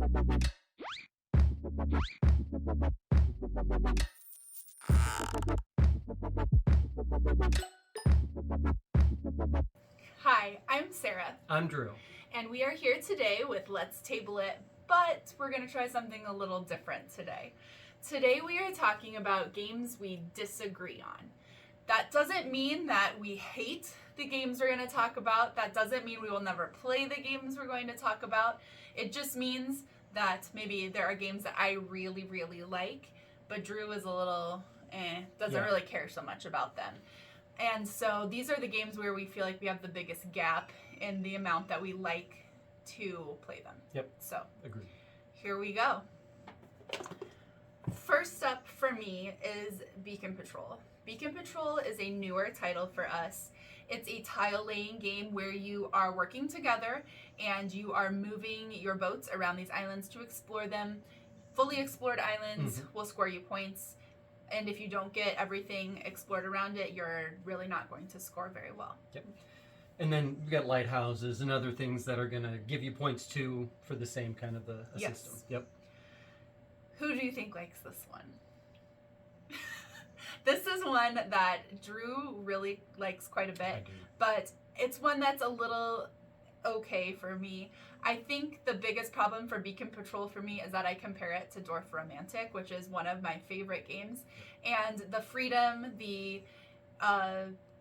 Hi, I'm Sarah. I'm Drew. And we are here today with Let's Table It, but we're going to try something a little different today. Today we are talking about games we disagree on. That doesn't mean that we hate the games we're going to talk about. That doesn't mean we will never play the games we're going to talk about. It just means that maybe there are games that I really, really like, but Drew is a little doesn't really care so much about them. And so these are the games where we feel like we have the biggest gap in the amount that we like to play them. Yep. So, agreed. Here we go. First up for me is Beacon Patrol. Beacon Patrol is a newer title for us. It's a tile laying game where you are working together and you are moving your boats around these islands to explore them. Fully explored islands will score you points. And if you don't get everything explored around it, you're really not going to score very well. Yep. And then we've got lighthouses and other things that are going to give you points too for the same kind of a system. Yep. Who do you think likes this one? This is one that Drew really likes quite a bit, I do. but it's one that's a little okay for me. I think the biggest problem for Beacon Patrol for me is that I compare it to Dwarf Romantic, which is one of my favorite games. And the freedom, the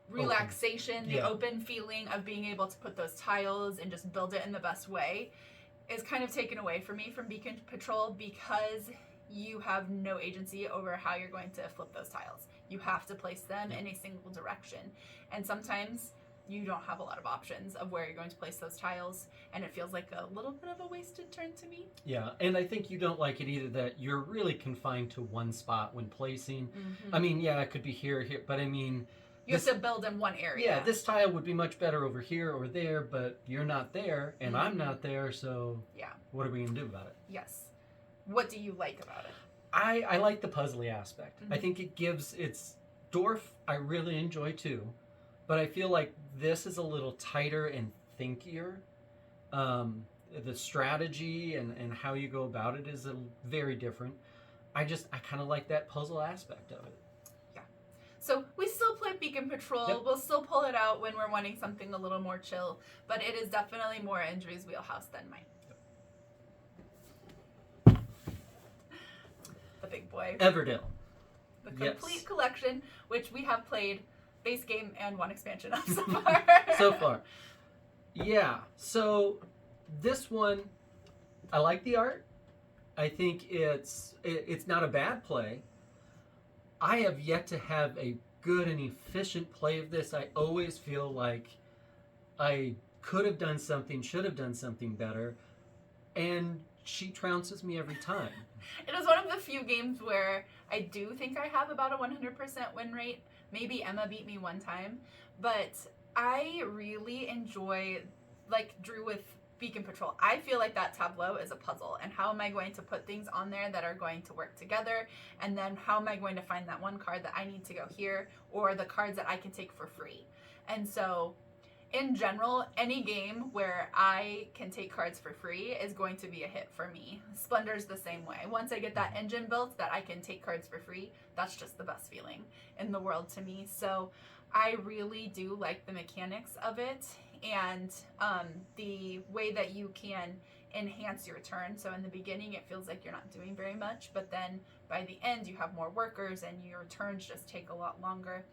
relaxation, the open feeling of being able to put those tiles and just build it in the best way is kind of taken away from me from Beacon Patrol because you have no agency over how you're going to flip those tiles. You have to place them in a single direction. And sometimes you don't have a lot of options of where you're going to place those tiles, and it feels like a little bit of a wasted turn to me. Yeah, and I think you don't like it either that you're really confined to one spot when placing. I mean, yeah, it could be here, but I mean... You have to build in one area. Yeah, this tile would be much better over here or there, but you're not there, and I'm not there, so what are we going to do about it? Yes. What do you like about it? I like the puzzly aspect. I think it gives... Dwarf, I really enjoy too. But I feel like this is a little tighter and thinkier. The strategy and how you go about it is very different. I kind of like that puzzle aspect of it. Yeah. So we still play Beacon Patrol. Yep. We'll still pull it out when we're wanting something a little more chill. But it is definitely more in Drew's wheelhouse than mine. Yep. The big boy. Everdell. The complete collection, which we have played base game and one expansion of so far. So far. Yeah. So this one, I like the art. I think it's not a bad play. I have yet to have a good and efficient play of this. I always feel like I could have done something, should have done something better, and she trounces me every time. It is one of the few games where I do think I have about a 100% win rate. Maybe Emma beat me one time, but I really enjoy, like Drew with Beacon Patrol, I feel like that tableau is a puzzle, and how am I going to put things on there that are going to work together, and then how am I going to find that one card that I need to go here, or the cards that I can take for free. And so in general, any game where I can take cards for free is going to be a hit for me. Splendor's the same way. Once I get that engine built that I can take cards for free, that's just the best feeling in the world to me. So I really do like the mechanics of it and the way that you can enhance your turn. So in the beginning, it feels like you're not doing very much, but then by the end, you have more workers and your turns just take a lot longer.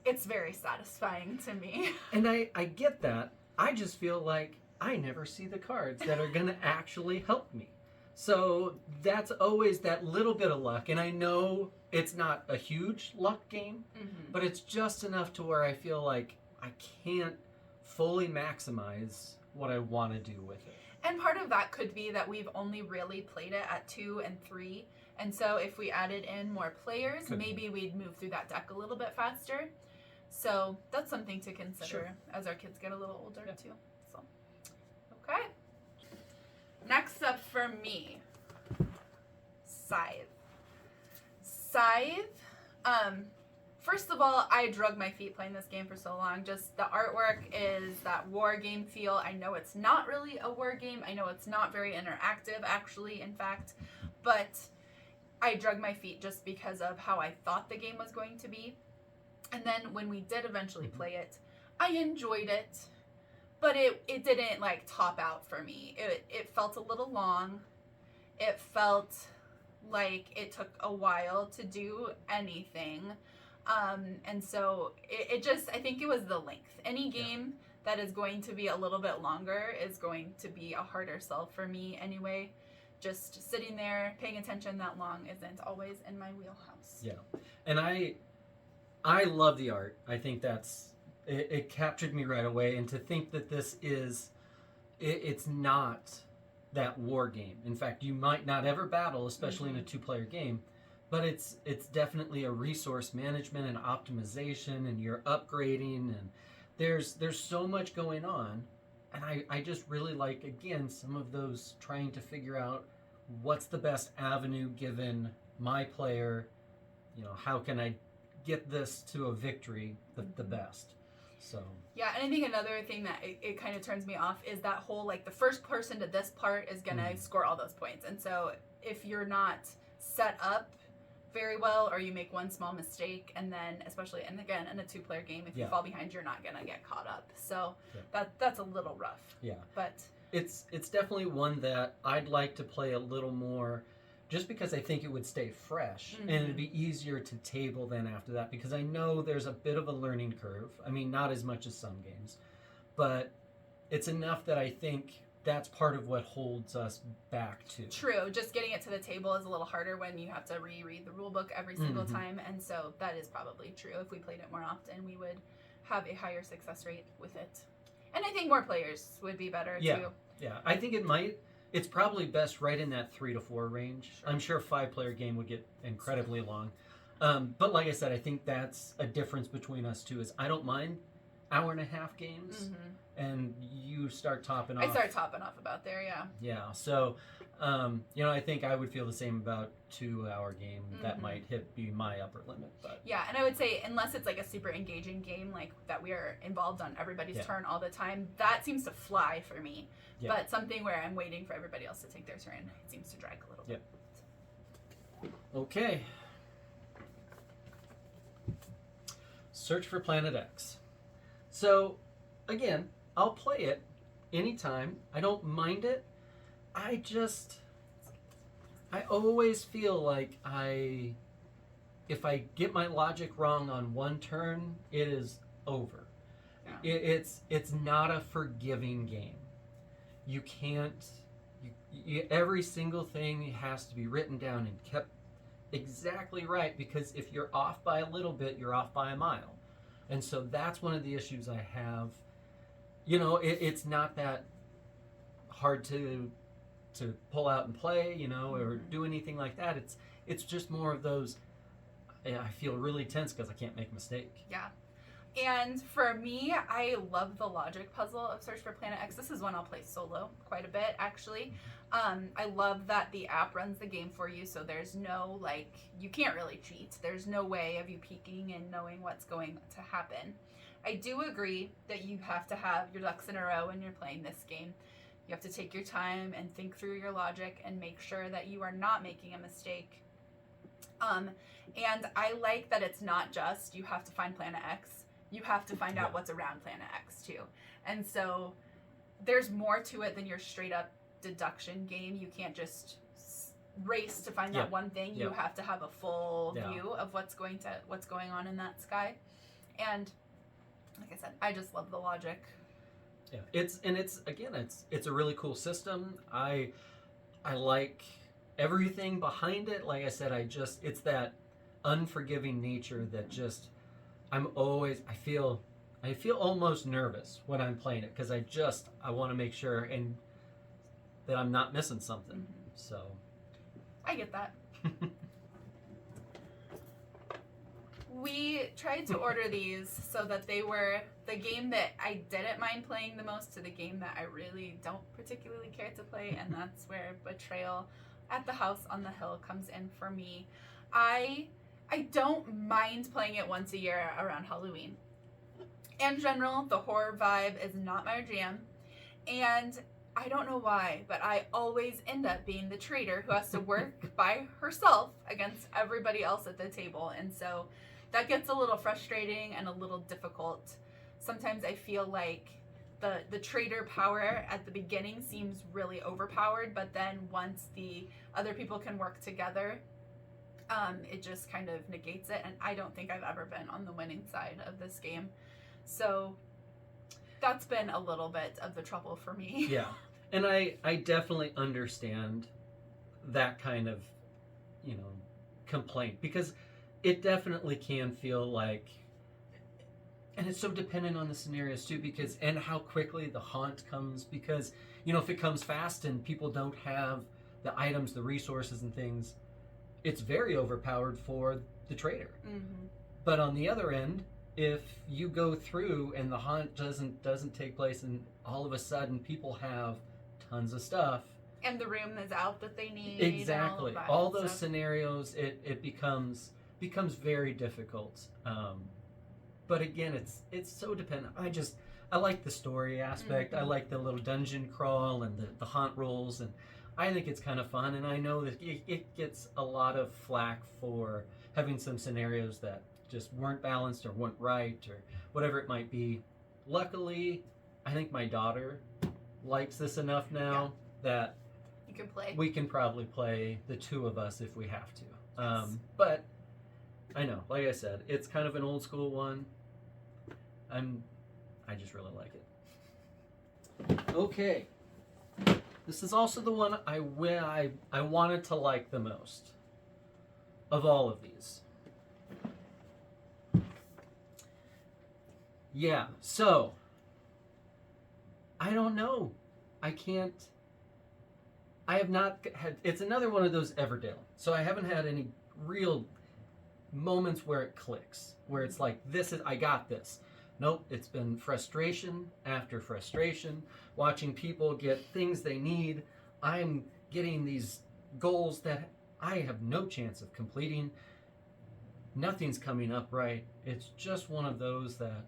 It's very satisfying to me. And I get that. I just feel like I never see the cards that are going to actually help me. So that's always that little bit of luck. And I know it's not a huge luck game, but it's just enough to where I feel like I can't fully maximize what I want to do with it. And part of that could be that we've only really played it at 2 and 3. And so if we added in more players, maybe we'd move through that deck a little bit faster. So that's something to consider as our kids get a little older too. So, okay. Next up for me, Scythe. Scythe, First of all, I drug my feet playing this game for so long. Just the artwork is that war game feel. I know it's not really a war game. I know it's not very interactive, actually, in fact. But I drug my feet just because of how I thought the game was going to be. And then when we did eventually play it, I enjoyed it. But it didn't, like, top out for me. It felt a little long. It felt like it took a while to do anything. And so it just, I think it was the length. Any game that is going to be a little bit longer is going to be a harder sell for me anyway. Just sitting there, paying attention that long isn't always in my wheelhouse. Yeah. And I love the art. I think it captured me right away. And to think that this is, it's not that war game. In fact, you might not ever battle, especially in a 2-player game, but it's definitely a resource management and optimization, and you're upgrading, and there's so much going on. And I just really like, again, some of those trying to figure out what's the best avenue given my player, how can I get this to a victory the best. So yeah, and I think another thing that it kind of turns me off is that whole, like, the first person to this part is gonna score all those points. And so if you're not set up very well, or you make one small mistake, and then especially, and again, in a 2-player game, if you fall behind, you're not gonna get caught up. So that's a little rough. Yeah, but it's definitely one that I'd like to play a little more, just because I think it would stay fresh, and it'd be easier to table then after that, because I know there's a bit of a learning curve. I mean, not as much as some games, but it's enough that I think that's part of what holds us back too. True. Just getting it to the table is a little harder when you have to reread the rule book every single time, and so that is probably true. If we played it more often, we would have a higher success rate with it. And I think more players would be better too. Yeah, I think it's probably best right in that 3 to 4 range. Sure. I'm sure a 5-player game would get incredibly long. But like I said, I think that's a difference between us two, is I don't mind hour-and-a-half games, and you start topping off. I start topping off about there, yeah. Yeah, so, I think I would feel the same about 2-hour game. That might be my upper limit. But yeah, and I would say, unless it's like a super engaging game, like that we are involved on everybody's turn all the time, that seems to fly for me. Yeah. But something where I'm waiting for everybody else to take their turn, it seems to drag a little bit. Okay. Search for Planet X. So, again, I'll play it anytime. I don't mind it. I always feel like if I get my logic wrong on one turn, it is over. Yeah. It's not a forgiving game. You can't, every single thing has to be written down and kept exactly right, because if you're off by a little bit, you're off by a mile. And so that's one of the issues I have. It's not that hard to pull out and play, or do anything like that. It's just more of those, I feel really tense because I can't make a mistake. Yeah. And for me, I love the logic puzzle of Search for Planet X. This is one I'll play solo quite a bit, actually. I love that the app runs the game for you, so there's no, you can't really cheat. There's no way of you peeking and knowing what's going to happen. I do agree that you have to have your ducks in a row when you're playing this game. You have to take your time and think through your logic and make sure that you are not making a mistake. And I like that it's not just you have to find Planet X. You have to find out what's around Planet X too. And so there's more to it than your straight up deduction game. You can't just race to find that one thing. You have to have a full view of what's going on in that sky. And like I said, I just love the logic. Yeah, it's a really cool system. I like everything behind it. Like I said, it's that unforgiving nature that just I feel almost nervous when I'm playing it, because I want to make sure and that I'm not missing something. So I get that. We tried to order these so that they were the game that I didn't mind playing the most to the game that I really don't particularly care to play, and that's where Betrayal at the House on the Hill comes in for me. I I don't mind playing it once a year around Halloween. In general, the horror vibe is not my jam. And I don't know why, but I always end up being the traitor who has to work by herself against everybody else at the table. And so that gets a little frustrating and a little difficult. Sometimes I feel like the traitor power at the beginning seems really overpowered, but then once the other people can work together, it just kind of negates it. And I don't think I've ever been on the winning side of this game. So that's been a little bit of the trouble for me. Yeah. And I definitely understand that kind of, complaint, because it definitely can feel like, and it's so dependent on the scenarios too, because, and how quickly the haunt comes, because, if it comes fast and people don't have the items, the resources and things, it's very overpowered for the trader. Mm-hmm. But on the other end, if you go through and the haunt doesn't take place and all of a sudden people have tons of stuff and the room is out that they need, exactly, and all those scenarios, it becomes very difficult. But again, it's so dependent. I like the story aspect. Mm-hmm. I like the little dungeon crawl and the haunt rolls, and I think it's kind of fun. And I know that it gets a lot of flack for having some scenarios that just weren't balanced or weren't right or whatever it might be. Luckily, I think my daughter likes this enough now that you can play. We can probably play the two of us if we have to. Yes. But I know, like I said, it's kind of an old school one. I just really like it. Okay. This is also the one I wanted to like the most of all of these. Yeah, so I don't know. I have not had, it's another one of those Everdale. So I haven't had any real moments where it clicks, where it's like, I got this. Nope, it's been frustration after frustration, watching people get things they need. I'm getting these goals that I have no chance of completing. Nothing's coming up right. It's just one of those that,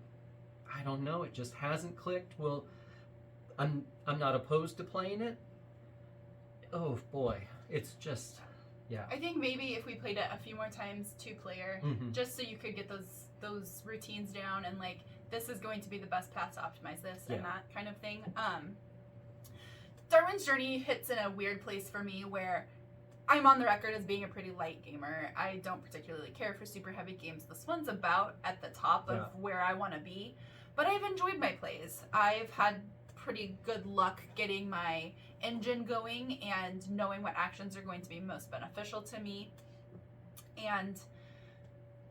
I don't know, it just hasn't clicked. Well, I'm not opposed to playing it. Oh boy, it's just, yeah. I think maybe if we played it a few more times 2-player, Mm-hmm. just so you could get those routines down and like, this is going to be the best path to optimize this and that kind of thing. Darwin's Journey hits in a weird place for me where I'm on the record as being a pretty light gamer. I don't particularly care for super heavy games. This one's about at the top of where I want to be, but I've enjoyed my plays. I've had pretty good luck getting my engine going and knowing what actions are going to be most beneficial to me. And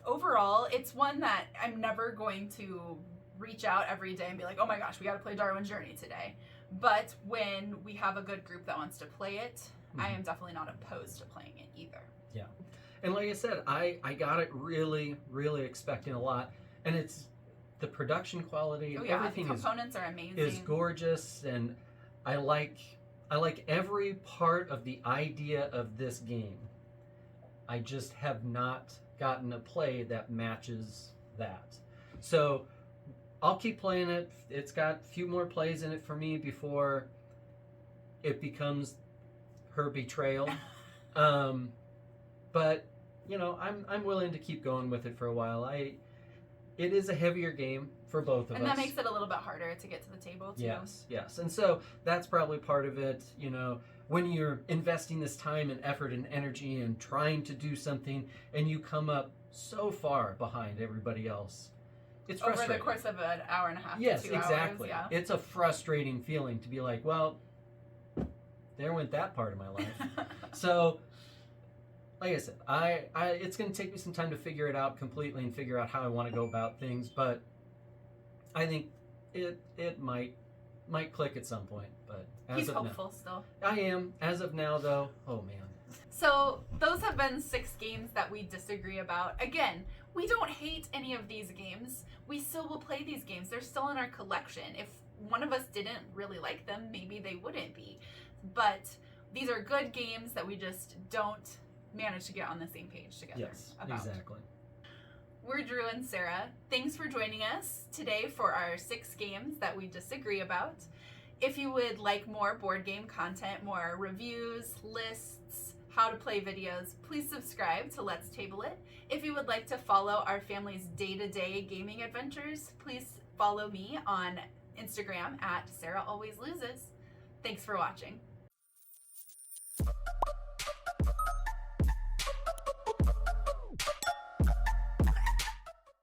overall, it's one that I'm never going to reach out every day and be like, oh my gosh, we got to play Darwin's Journey today. But when we have a good group that wants to play it, I am definitely not opposed to playing it either. Yeah. And like I said, I got it really, really expecting a lot. And it's the production quality, everything the components are amazing. Is gorgeous, and I like every part of the idea of this game. I just have not gotten a play that matches that. So I'll keep playing it. It's got a few more plays in it for me before it becomes her betrayal. But I'm willing to keep going with it for a while. It is a heavier game for both of us. And that makes it a little bit harder to get to the table too. Yes. And so that's probably part of it, when you're investing this time and effort and energy and trying to do something and you come up so far behind everybody else. It's frustrating. Over the course of an hour and a half yes, to 2 exactly. hours. It's a frustrating feeling to be like, well, there went that part of my life. So, like I said, it's going to take me some time to figure it out completely and figure out how I want to go about things, but I think it might click at some point. But He's hopeful still. I am. As of now, though, oh man. So those have been 6 games that we disagree about. Again, we don't hate any of these games. We still will play these games. They're still in our collection. If one of us didn't really like them, maybe they wouldn't be. But these are good games that we just don't manage to get on the same page together. Yes, about. exactly. We're Drew and Sarah. Thanks for joining us today for our 6 games that we disagree about. If you would like more board game content, more reviews, lists, how to play videos, please subscribe to Let's Table It. If you would like to follow our family's day-to-day gaming adventures, please follow me on Instagram at Sarah Always Loses. Thanks for watching.